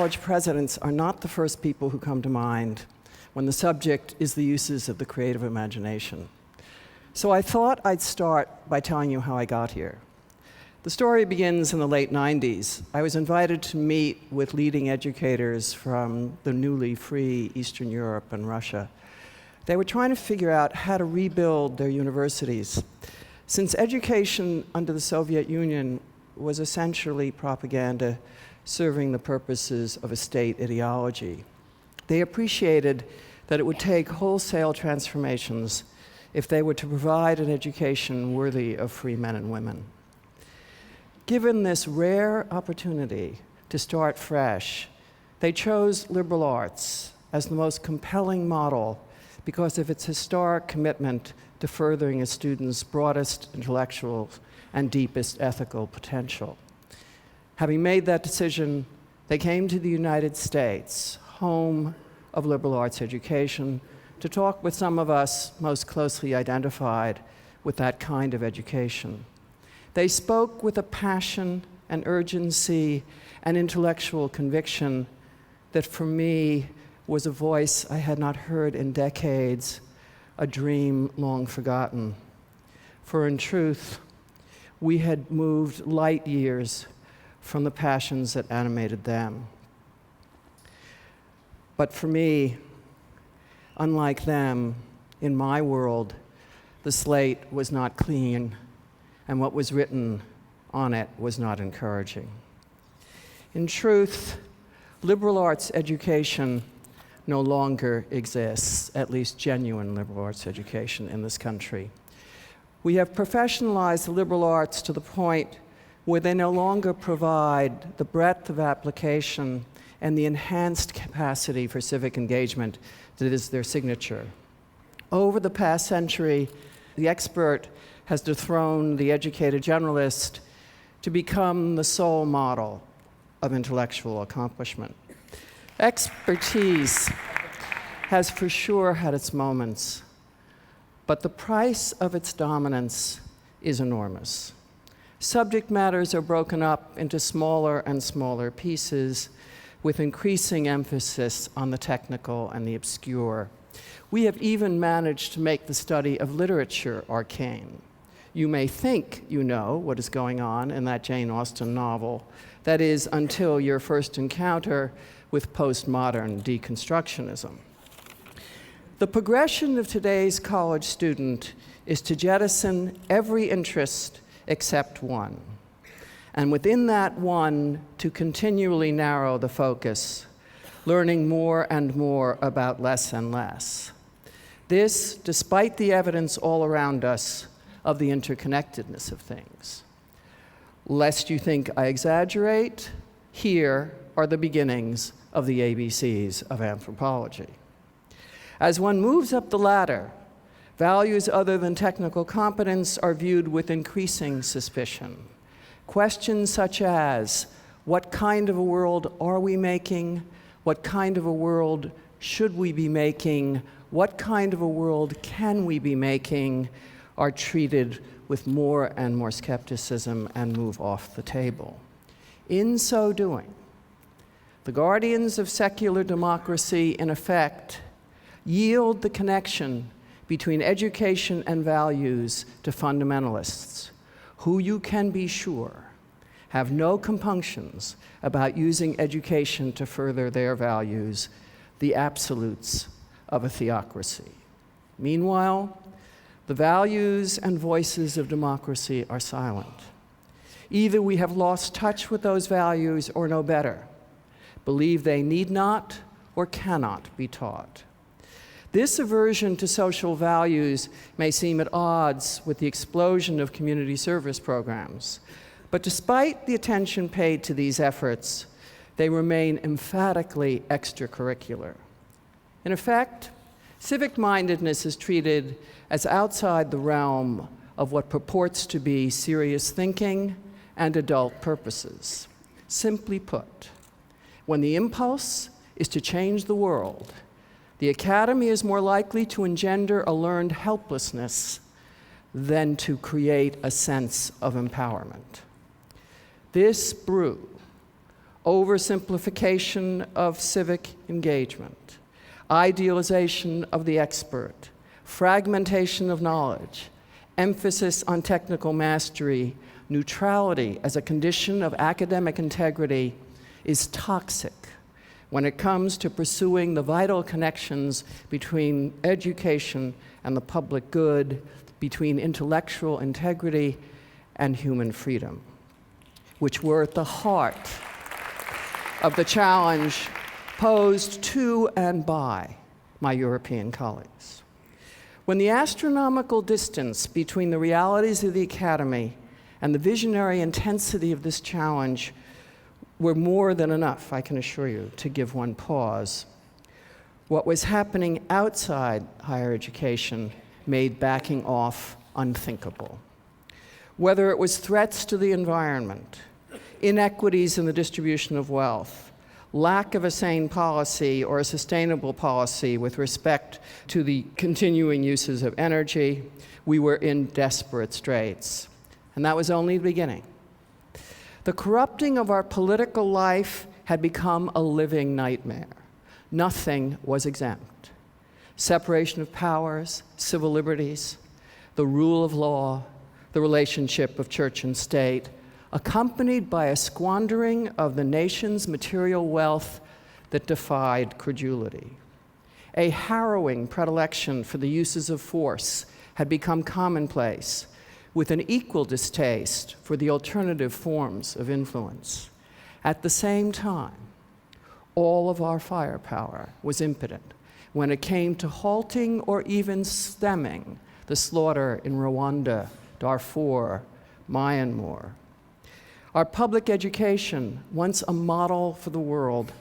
college presidents are not the first people who come to mind when the subject is the uses of the creative imagination. So I thought I'd start by telling you how I got here. The story begins in the late 90s. I was invited to meet with leading educators from the newly free Eastern Europe and Russia. They were trying to figure out how to rebuild their universities. Since education under the Soviet Union was essentially propaganda serving the purposes of a state ideology, they appreciated that it would take wholesale transformations if they were to provide an education worthy of free men and women. Given this rare opportunity to start fresh, they chose liberal arts as the most compelling model because of its historic commitment to furthering a student's broadest intellectual and deepest ethical potential. Having made that decision, they came to the United States, home of liberal arts education, to talk with some of us most closely identified with that kind of education. They spoke with a passion and urgency and intellectual conviction that for me was a voice I had not heard in decades, a dream long forgotten. For in truth, we had moved light years from the passions that animated them. But for me, unlike them, in my world, the slate was not clean, and what was written on it was not encouraging. In truth, liberal arts education no longer exists, at least genuine liberal arts education in this country. We have professionalized the liberal arts to the point where they no longer provide the breadth of application and the enhanced capacity for civic engagement that is their signature. Over the past century, the expert has dethroned the educated generalist to become the sole model of intellectual accomplishment. Expertise has for sure had its moments, but the price of its dominance is enormous. Subject matters are broken up into smaller and smaller pieces with increasing emphasis on the technical and the obscure. We have even managed to make the study of literature arcane. You may think you know what is going on in that Jane Austen novel. That is, until your first encounter with postmodern deconstructionism. The progression of today's college student is to jettison every interest except one. And within that one, to continually narrow the focus, learning more and more about less and less. This, despite the evidence all around us of the interconnectedness of things. Lest you think I exaggerate, here are the beginnings of the ABCs of anthropology. As one moves up the ladder, values other than technical competence are viewed with increasing suspicion. Questions such as, what kind of a world are we making? What kind of a world should we be making? What kind of a world can we be making? Are treated with more and more skepticism and move off the table. In so doing, the guardians of secular democracy, in effect, yield the connection between education and values to fundamentalists, who you can be sure have no compunctions about using education to further their values, the absolutes of a theocracy. Meanwhile, the values and voices of democracy are silent. Either we have lost touch with those values or know better, believe they need not or cannot be taught. This aversion to social values may seem at odds with the explosion of community service programs, but despite the attention paid to these efforts, they remain emphatically extracurricular. In effect, civic-mindedness is treated as outside the realm of what purports to be serious thinking and adult purposes. Simply put, when the impulse is to change the world, the academy is more likely to engender a learned helplessness than to create a sense of empowerment. This brew oversimplification of civic engagement, idealization of the expert, fragmentation of knowledge, emphasis on technical mastery, neutrality as a condition of academic integrity is toxic when it comes to pursuing the vital connections between education and the public good, between intellectual integrity and human freedom, which were at the heart of the challenge posed to and by my European colleagues. When the astronomical distance between the realities of the academy and the visionary intensity of this challenge were more than enough, I can assure you, to give one pause, what was happening outside higher education made backing off unthinkable. Whether it was threats to the environment, inequities in the distribution of wealth, lack of a sane policy or a sustainable policy with respect to the continuing uses of energy, we were in desperate straits. And that was only the beginning. The corrupting of our political life had become a living nightmare. Nothing was exempt. Separation of powers, civil liberties, the rule of law, the relationship of church and state, accompanied by a squandering of the nation's material wealth that defied credulity. A harrowing predilection for the uses of force had become commonplace, with an equal distaste for the alternative forms of influence. At the same time, all of our firepower was impotent when it came to halting or even stemming the slaughter in Rwanda, Darfur, Myanmar. Our public education, once a model for the world,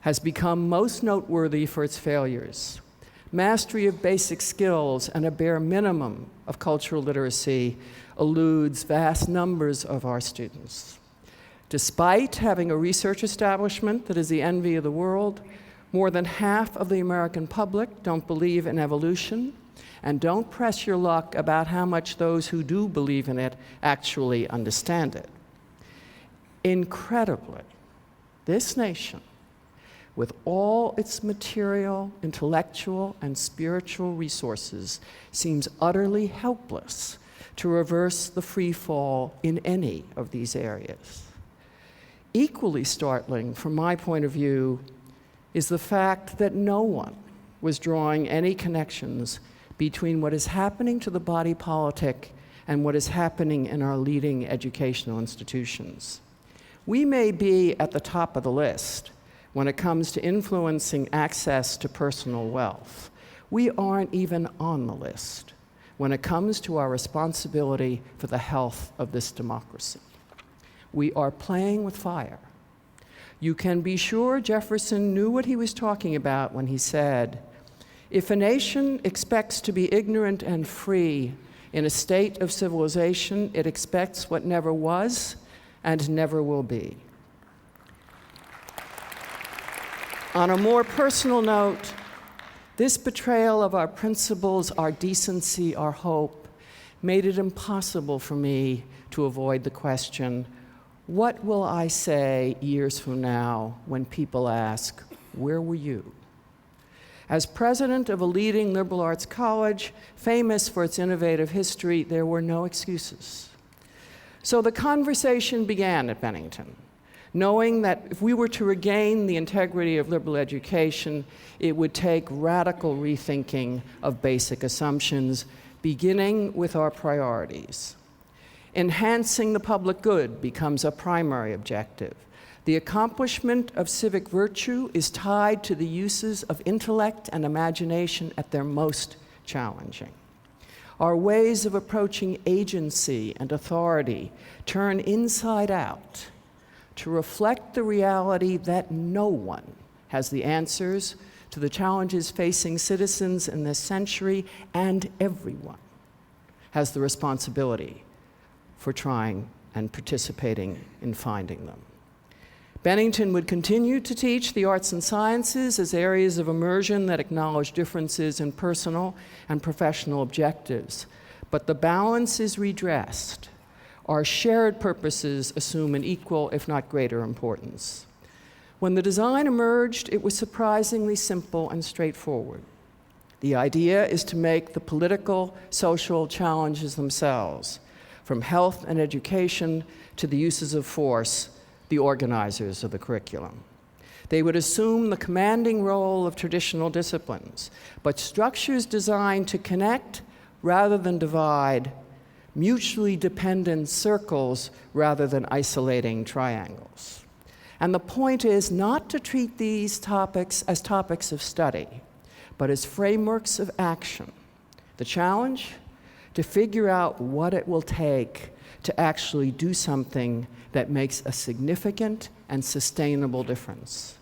has become most noteworthy for its failures. Mastery of basic skills and a bare minimum of cultural literacy eludes vast numbers of our students. Despite having a research establishment that is the envy of the world, more than half of the American public don't believe in evolution, and don't press your luck about how much those who do believe in it actually understand it. Incredibly, this nation, with all its material, intellectual, and spiritual resources, seems utterly helpless to reverse the free fall in any of these areas. Equally startling, from my point of view, is the fact that no one was drawing any connections between what is happening to the body politic and what is happening in our leading educational institutions. We may be at the top of the list when it comes to influencing access to personal wealth. We aren't even on the list when it comes to our responsibility for the health of this democracy. We are playing with fire. You can be sure Jefferson knew what he was talking about when he said, "If a nation expects to be ignorant and free in a state of civilization, it expects what never was and never will be." On a more personal note, this betrayal of our principles, our decency, our hope, made it impossible for me to avoid the question, what will I say years from now when people ask, where were you? As president of a leading liberal arts college, famous for its innovative history, there were no excuses. So the conversation began at Bennington, knowing that if we were to regain the integrity of liberal education, it would take radical rethinking of basic assumptions, beginning with our priorities. Enhancing the public good becomes a primary objective. The accomplishment of civic virtue is tied to the uses of intellect and imagination at their most challenging. Our ways of approaching agency and authority turn inside out to reflect the reality that no one has the answers to the challenges facing citizens in this century, and everyone has the responsibility for trying and participating in finding them. Bennington would continue to teach the arts and sciences as areas of immersion that acknowledge differences in personal and professional objectives. But the balance is redressed. Our shared purposes assume an equal, if not greater, importance. When the design emerged, it was surprisingly simple and straightforward. The idea is to make the political, social challenges themselves, from health and education to the uses of force, the organizers of the curriculum. They would assume the commanding role of traditional disciplines, but structures designed to connect rather than divide, mutually dependent circles rather than isolating triangles. And the point is not to treat these topics as topics of study, but as frameworks of action. The challenge? To figure out what it will take to actually do something that makes a significant and sustainable difference.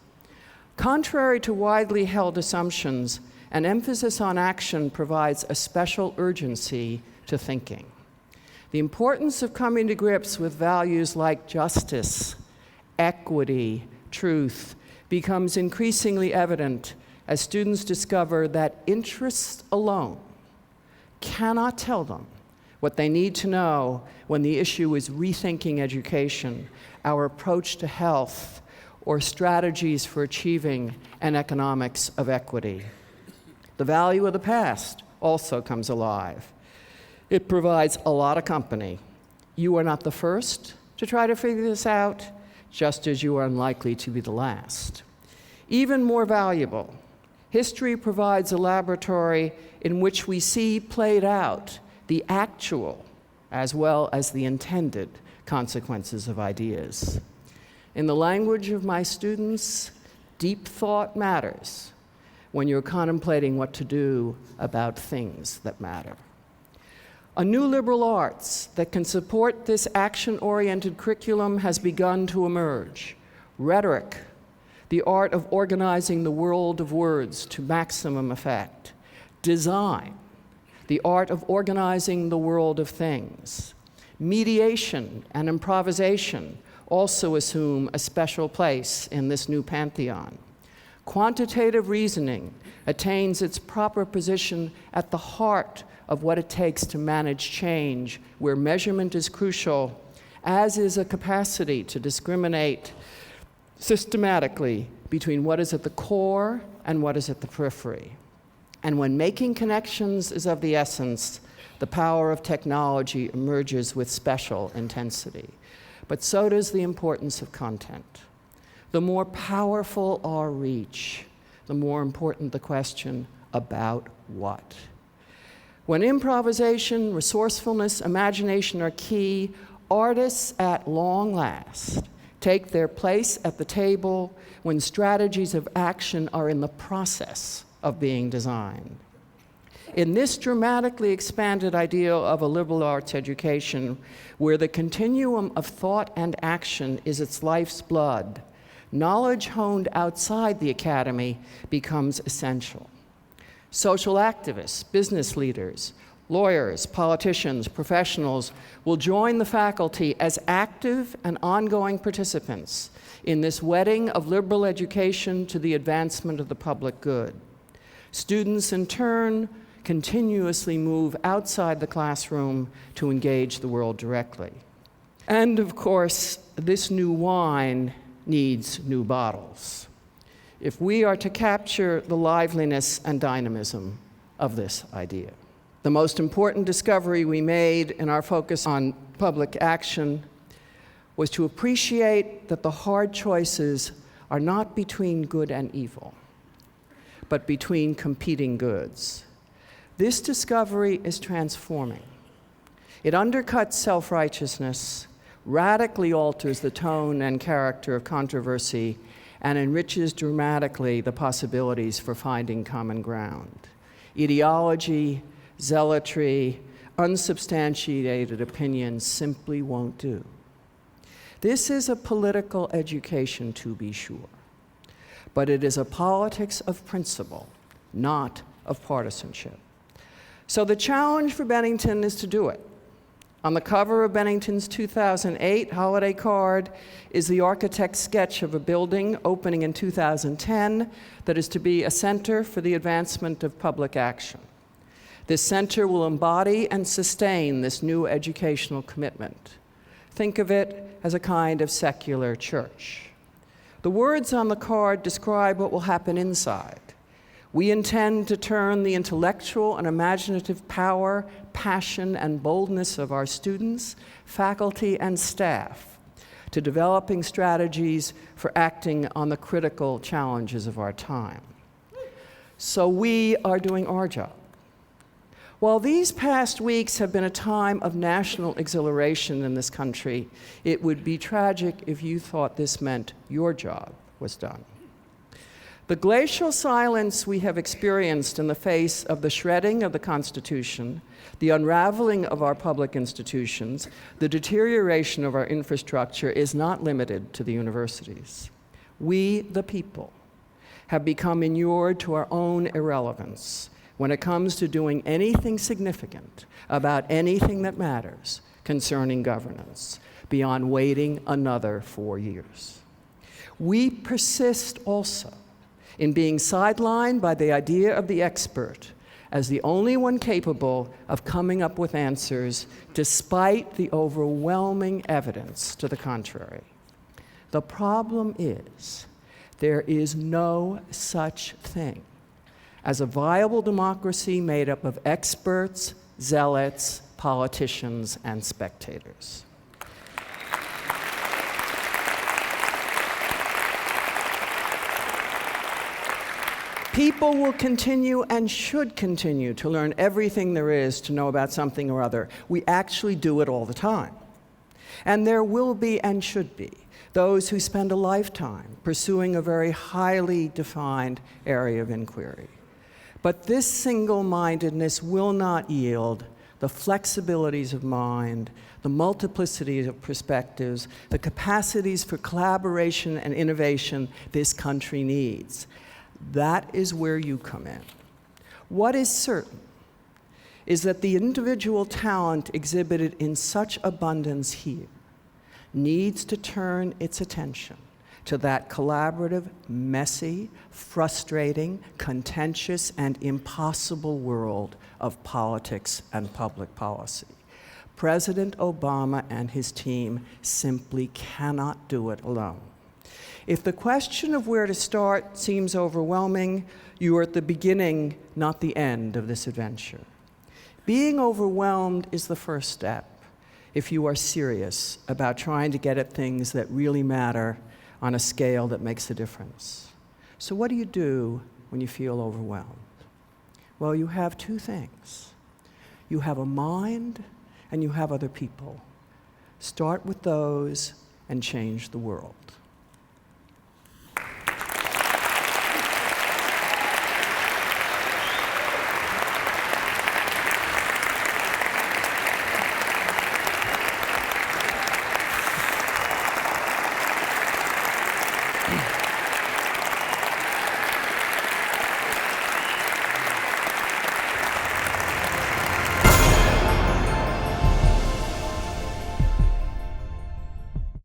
Contrary to widely held assumptions, an emphasis on action provides a special urgency to thinking. The importance of coming to grips with values like justice, equity, truth, becomes increasingly evident as students discover that interests alone cannot tell them what they need to know when the issue is rethinking education, our approach to health, or strategies for achieving an economics of equity. The value of the past also comes alive. It provides a lot of company. You are not the first to try to figure this out, just as you are unlikely to be the last. Even more valuable, history provides a laboratory in which we see played out the actual as well as the intended consequences of ideas. In the language of my students, deep thought matters when you're contemplating what to do about things that matter. A new liberal arts that can support this action-oriented curriculum has begun to emerge. Rhetoric, the art of organizing the world of words to maximum effect. Design, the art of organizing the world of things. Mediation and improvisation also assume a special place in this new pantheon. Quantitative reasoning attains its proper position at the heart of what it takes to manage change, where measurement is crucial, as is a capacity to discriminate systematically between what is at the core and what is at the periphery. And when making connections is of the essence, the power of technology emerges with special intensity. But so does the importance of content. The more powerful our reach, the more important the question, about what? When improvisation, resourcefulness, imagination are key, artists at long last take their place at the table when strategies of action are in the process of being designed. In this dramatically expanded ideal of a liberal arts education, where the continuum of thought and action is its life's blood, knowledge honed outside the academy becomes essential. Social activists, business leaders, lawyers, politicians, professionals will join the faculty as active and ongoing participants in this wedding of liberal education to the advancement of the public good. Students, in turn, continuously move outside the classroom to engage the world directly. And of course, this new wine needs new bottles if we are to capture the liveliness and dynamism of this idea. The most important discovery we made in our focus on public action was to appreciate that the hard choices are not between good and evil, but between competing goods. This discovery is transforming. It undercuts self-righteousness, radically alters the tone and character of controversy, and enriches dramatically the possibilities for finding common ground. Ideology, zealotry, unsubstantiated opinions simply won't do. This is a political education, to be sure, but it is a politics of principle, not of partisanship. So the challenge for Bennington is to do it. On the cover of Bennington's 2008 holiday card is the architect's sketch of a building opening in 2010 that is to be a center for the advancement of public action. This center will embody and sustain this new educational commitment. Think of it as a kind of secular church. The words on the card describe what will happen inside. We intend to turn the intellectual and imaginative power, passion, and boldness of our students, faculty, and staff to developing strategies for acting on the critical challenges of our time. So we are doing our job. While these past weeks have been a time of national exhilaration in this country, it would be tragic if you thought this meant your job was done. The glacial silence we have experienced in the face of the shredding of the Constitution, the unraveling of our public institutions, the deterioration of our infrastructure is not limited to the universities. We, the people, have become inured to our own irrelevance when it comes to doing anything significant about anything that matters concerning governance, beyond waiting another 4 years. We persist also in being sidelined by the idea of the expert as the only one capable of coming up with answers, despite the overwhelming evidence to the contrary. The problem is, there is no such thing as a viable democracy made up of experts, zealots, politicians, and spectators. People will continue and should continue to learn everything there is to know about something or other. We actually do it all the time. And there will be and should be those who spend a lifetime pursuing a very highly defined area of inquiry. But this single-mindedness will not yield the flexibilities of mind, the multiplicity of perspectives, the capacities for collaboration and innovation this country needs. That is where you come in. What is certain is that the individual talent exhibited in such abundance here needs to turn its attention to that collaborative, messy, frustrating, contentious, and impossible world of politics and public policy. President Obama and his team simply cannot do it alone. If the question of where to start seems overwhelming, you are at the beginning, not the end of this adventure. Being overwhelmed is the first step if you are serious about trying to get at things that really matter on a scale that makes a difference. So what do you do when you feel overwhelmed? Well, you have two things. You have a mind and you have other people. Start with those and change the world.